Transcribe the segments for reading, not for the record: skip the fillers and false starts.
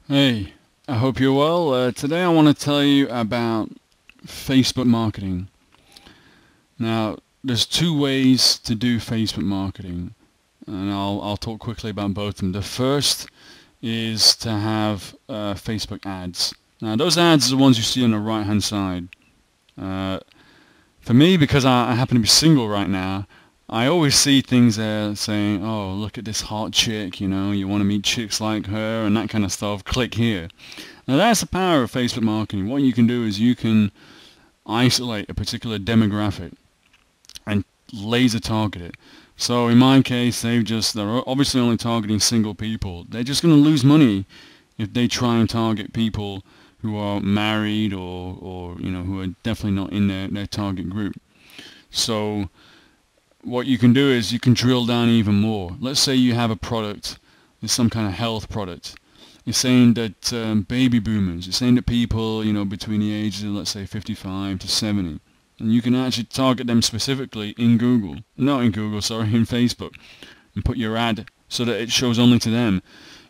Hey, I hope you're well. Today I want to tell you about Facebook marketing. Now, there's two ways to do Facebook marketing, and I'll talk quickly about both of them. The first is to have Facebook ads. Now, those ads are the ones you see on the right-hand side. Uh, for me, because I happen to be single right now, I always see things there saying, oh, look at this hot chick, you want to meet chicks like her and that kind of stuff, click here. Now that's the power of Facebook marketing. What you can do is you can isolate a particular demographic and laser target it. So in my case, they're obviously only targeting single people. They're just going to lose money if they try and target people who are married or who are definitely not in their target group. So what you can do is you can drill down even more. Let's say you have a product, it's some kind of health product. It's aimed at baby boomers. It's aimed at people, between the ages of, let's say, 55 to 70. And you can actually target them specifically in Google. Not in Google, sorry, in Facebook. And put your ad so that it shows only to them.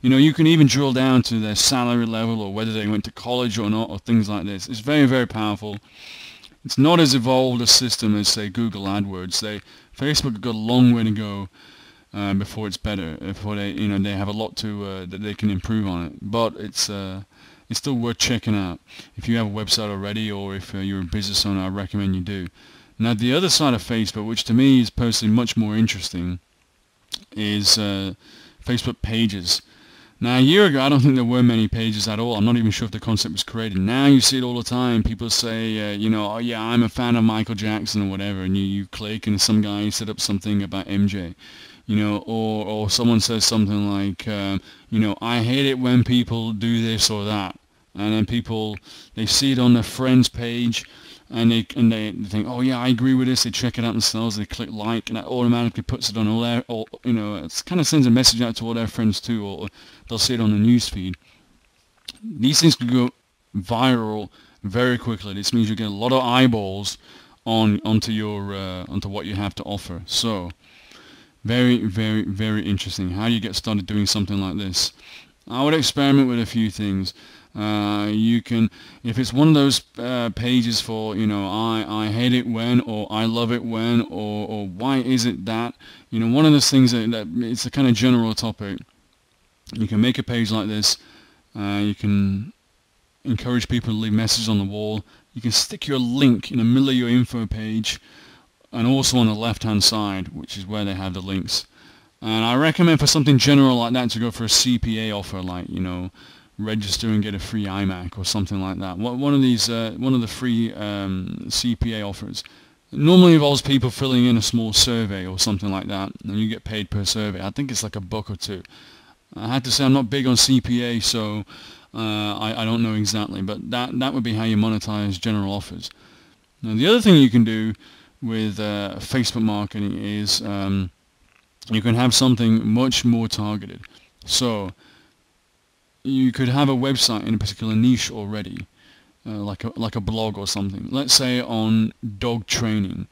You can even drill down to their salary level or whether they went to college or not or things like this. It's very, very powerful. It's not as evolved a system as, say, Google AdWords. Facebook have got a long way to go before it's better. Before they have a lot to that they can improve on it. But it's still worth checking out if you have a website already, or if you're a business owner. I recommend you do. Now, the other side of Facebook, which to me is personally much more interesting, is Facebook pages. Now, a year ago, I don't think there were many pages at all. I'm not even sure if the concept was created. Now you see it all the time. People say, oh yeah, I'm a fan of Michael Jackson or whatever, and you click and some guy set up something about MJ, or someone says something like, I hate it when people do this or that, and then they see it on their friend's page, and they think, oh yeah, I agree with this. They check it out themselves. They click like, and that automatically puts it on all their, it kind of sends a message out to all their friends too, or they'll see it on the news feed. These things can go viral very quickly. This means you get a lot of eyeballs onto what you have to offer. So very, very, very interesting. How do you get started doing something like this? I would experiment with a few things. You can, if it's one of those pages for, I hate it when, or I love it when, or why is it that, one of those things that it's a kind of general topic. You can make a page like this. You can encourage people to leave messages on the wall. You can stick your link in the middle of your info page, and also on the left-hand side, which is where they have the links. And I recommend for something general like that to go for a CPA offer, like, register and get a free iMac or something like that. One of the free CPA offers normally involves people filling in a small survey or something like that, and you get paid per survey. I think it's like $1 or $2. I had to say I'm not big on CPA, so I don't know exactly, but that would be how you monetize general offers. Now, the other thing you can do with Facebook marketing is you can have something much more targeted. So you could have a website in a particular niche already, like a blog or something. Let's say on dog training.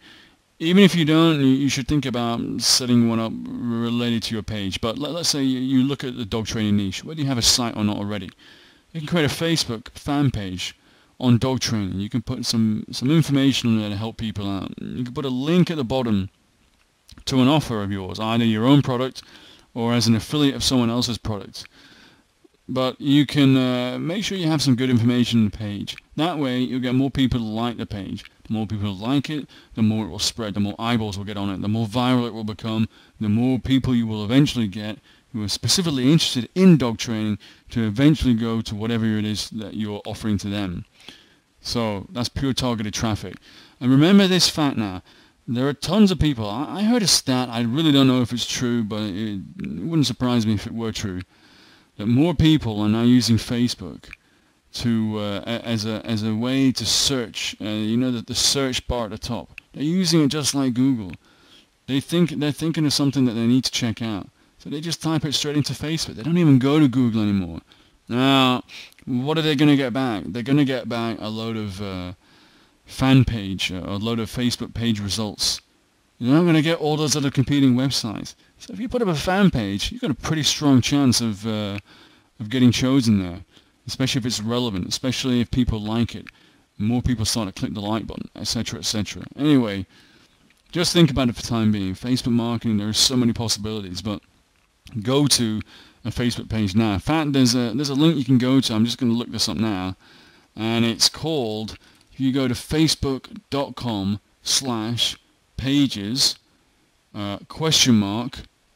Even if you don't, you should think about setting one up related to your page. But let's say you look at the dog training niche, whether you have a site or not already. You can create a Facebook fan page on dog training. You can put some information on there to help people out. You can put a link at the bottom to an offer of yours, either your own product or as an affiliate of someone else's product. But you can make sure you have some good information on the page. That way you'll get more people to like the page. The more people like it, the more it will spread, the more eyeballs will get on it, the more viral it will become, the more people you will eventually get who are specifically interested in dog training to eventually go to whatever it is that you're offering to them. So that's pure targeted traffic. And remember this fact now. There are tons of people. I heard a stat, I really don't know if it's true, but it wouldn't surprise me if it were true, that more people are now using Facebook to as a way to search. The search bar at the top. They're using it just like Google. They're thinking of something that they need to check out, so they just type it straight into Facebook. They don't even go to Google anymore. Now, what are they going to get back? They're going to get back a load of fan page, a load of Facebook page results. You're not going to get all those other competing websites. So if you put up a fan page, you've got a pretty strong chance of of getting chosen there, especially if it's relevant, especially if people like it. More people start to click the like button, etc., etc. Anyway, just think about it for the time being. Facebook marketing, there are so many possibilities, but go to a Facebook page now. In fact, there's a link you can go to. I'm just going to look this up now, and it's called, if you go to facebook.com/pages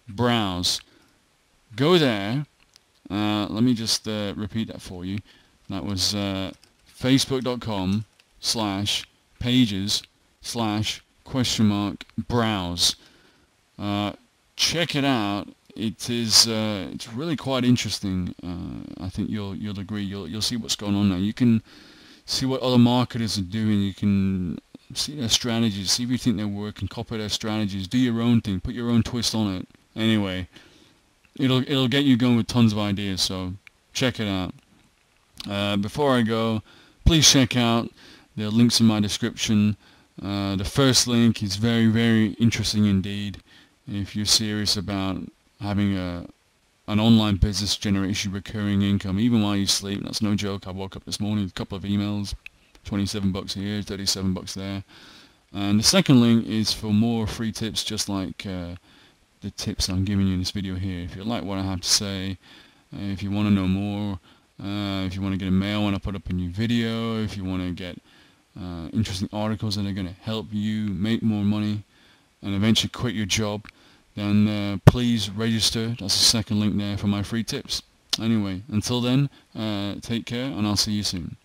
!browse. Go there. Let me just repeat that for you. That was facebook.com/pages !browse. Check it out. It's really quite interesting. I think you'll agree. You'll see what's going on there. You can see what other marketers are doing. You can see their strategies, see if you think they're working, copy their strategies, do your own thing, put your own twist on it. Anyway, it'll get you going with tons of ideas, so check it out. Before I go, please check out the links in my description. The first link is very, very interesting indeed. If you're serious about having an online business generates you recurring income even while you sleep, that's no joke. I woke up this morning with a couple of emails, $27 here, $37 there. And the second link is for more free tips, just like the tips I'm giving you in this video here. If you like what I have to say, if you want to know more, if you want to get a mail when I put up a new video, if you want to get interesting articles that are going to help you make more money and eventually quit your job, then please register. That's the second link there for my free tips. Anyway, until then, take care, and I'll see you soon.